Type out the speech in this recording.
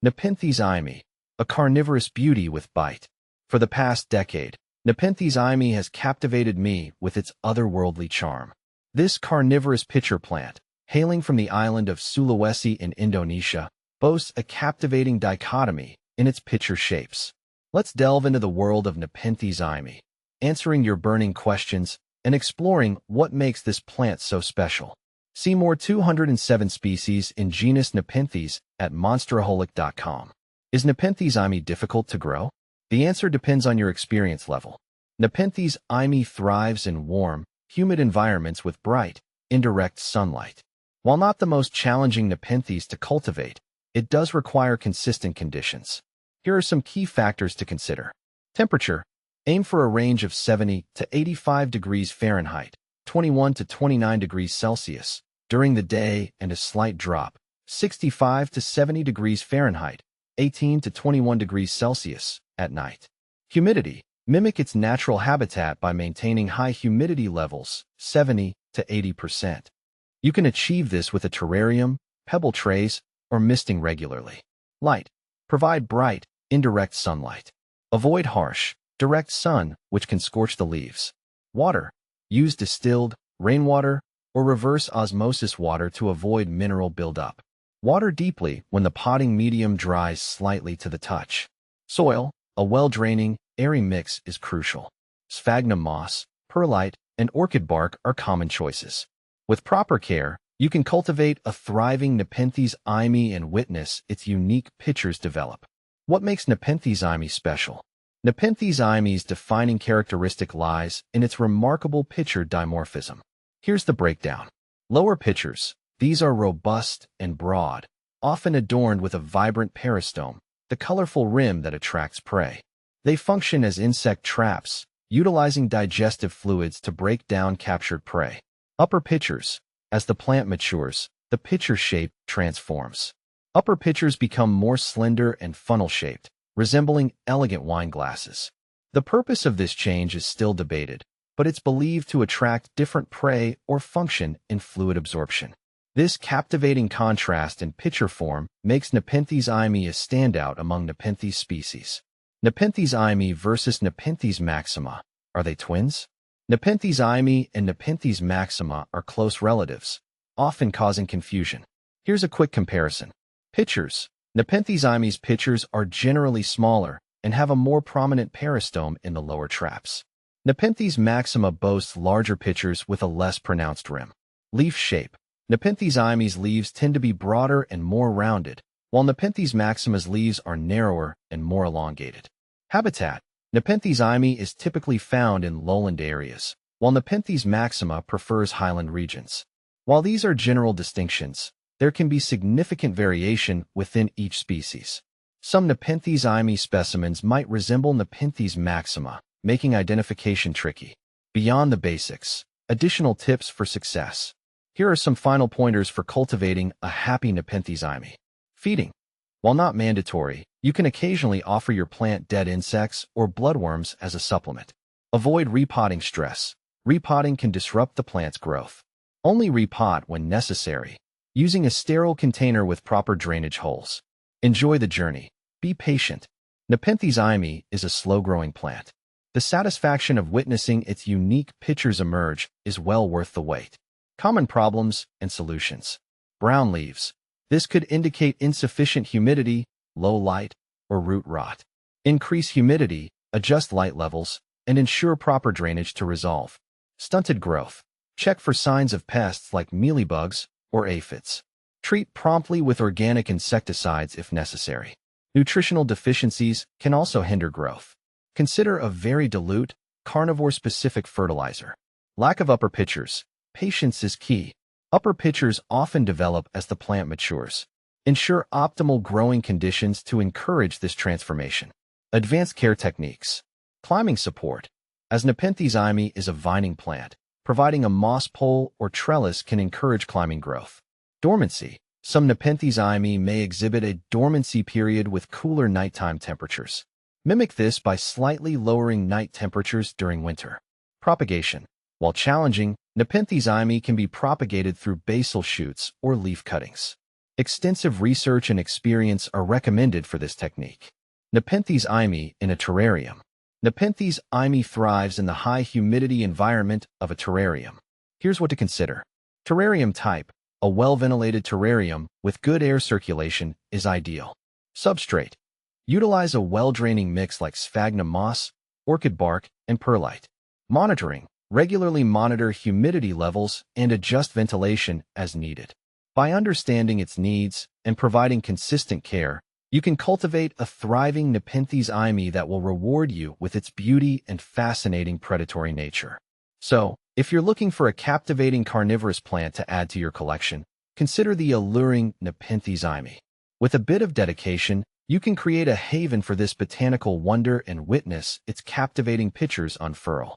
Nepenthes Eymae, a carnivorous beauty with bite. For the past decade, Nepenthes Eymae has captivated me with its otherworldly charm. This carnivorous pitcher plant, hailing from the island of Sulawesi in Indonesia, boasts a captivating dichotomy in its pitcher shapes. Let's delve into the world of Nepenthes Eymae, answering your burning questions and exploring what makes this plant so special. See more 207 species in genus Nepenthes at monsteraholic.com. Is Nepenthes Eymae difficult to grow? The answer depends on your experience level. Nepenthes Eymae thrives in warm, humid environments with bright, indirect sunlight. While not the most challenging Nepenthes to cultivate, it does require consistent conditions. Here are some key factors to consider. Temperature. Aim for a range of 70 to 85 degrees Fahrenheit, 21 to 29 degrees Celsius, during the day, and a slight drop, 65 to 70 degrees Fahrenheit, 18 to 21 degrees Celsius, at night. Humidity. Mimic its natural habitat by maintaining high humidity levels, 70 to 80%. You can achieve this with a terrarium, pebble trays, or misting regularly. Light. Provide bright, indirect sunlight. Avoid harsh, direct sun, which can scorch the leaves. Water. Use distilled, rainwater, or reverse osmosis water to avoid mineral buildup. Water deeply when the potting medium dries slightly to the touch. Soil. A well-draining, airy mix is crucial. Sphagnum moss, perlite, and orchid bark are common choices. With proper care, you can cultivate a thriving Nepenthes Eymae and witness its unique pitchers develop. What makes Nepenthes Eymae special? Nepenthes Eymae's defining characteristic lies in its remarkable pitcher dimorphism. Here's the breakdown. Lower pitchers. These are robust and broad, often adorned with a vibrant peristome, the colorful rim that attracts prey. They function as insect traps, utilizing digestive fluids to break down captured prey. Upper pitchers. As the plant matures, the pitcher shape transforms. Upper pitchers become more slender and funnel-shaped, resembling elegant wine glasses. The purpose of this change is still debated, but it's believed to attract different prey or function in fluid absorption. This captivating contrast in pitcher form makes Nepenthes Eymae a standout among Nepenthes species. Nepenthes Eymae versus Nepenthes maxima. Are they twins? Nepenthes Eymae and Nepenthes maxima are close relatives, often causing confusion. Here's a quick comparison. Pitchers. Nepenthes Eymae's pitchers are generally smaller and have a more prominent peristome in the lower traps. Nepenthes maxima boasts larger pitchers with a less pronounced rim. Leaf shape. Nepenthes Eymae's leaves tend to be broader and more rounded, while Nepenthes maxima's leaves are narrower and more elongated. Habitat. Nepenthes Eymae is typically found in lowland areas, while Nepenthes maxima prefers highland regions. While these are general distinctions, there can be significant variation within each species. Some Nepenthes Eymae specimens might resemble Nepenthes maxima, making identification tricky. Beyond the basics, additional tips for success. Here are some final pointers for cultivating a happy Nepenthes Eymae. Feeding. While not mandatory, you can occasionally offer your plant dead insects or bloodworms as a supplement. Avoid repotting stress. Repotting can disrupt the plant's growth. Only repot when necessary, using a sterile container with proper drainage holes. Enjoy the journey. Be patient. Nepenthes Eymae is a slow-growing plant. The satisfaction of witnessing its unique pitchers emerge is well worth the wait. Common problems and solutions. Brown leaves. This could indicate insufficient humidity, low light, or root rot. Increase humidity, adjust light levels, and ensure proper drainage to resolve. Stunted growth. Check for signs of pests like mealybugs or aphids. Treat promptly with organic insecticides if necessary. Nutritional deficiencies can also hinder growth. Consider a very dilute, carnivore-specific fertilizer. Lack of upper pitchers. Patience is key. Upper pitchers often develop as the plant matures. Ensure optimal growing conditions to encourage this transformation. Advanced care techniques. Climbing support. As Nepenthes Eymae is a vining plant, providing a moss pole or trellis can encourage climbing growth. Dormancy. Some Nepenthes Eymae may exhibit a dormancy period with cooler nighttime temperatures. Mimic this by slightly lowering night temperatures during winter. Propagation. While challenging, Nepenthes Eymae can be propagated through basal shoots or leaf cuttings. Extensive research and experience are recommended for this technique. Nepenthes Eymae in a terrarium. Nepenthes Eymae thrives in the high humidity environment of a terrarium. Here's what to consider. Terrarium type. A well-ventilated terrarium with good air circulation is ideal. Substrate. Utilize a well-draining mix like sphagnum moss, orchid bark, and perlite. Monitoring. Regularly monitor humidity levels and adjust ventilation as needed. By understanding its needs and providing consistent care, you can cultivate a thriving Nepenthes Eymae that will reward you with its beauty and fascinating predatory nature. So, if you're looking for a captivating carnivorous plant to add to your collection, consider the alluring Nepenthes Eymae. With a bit of dedication, you can create a haven for this botanical wonder and witness its captivating pictures unfurl.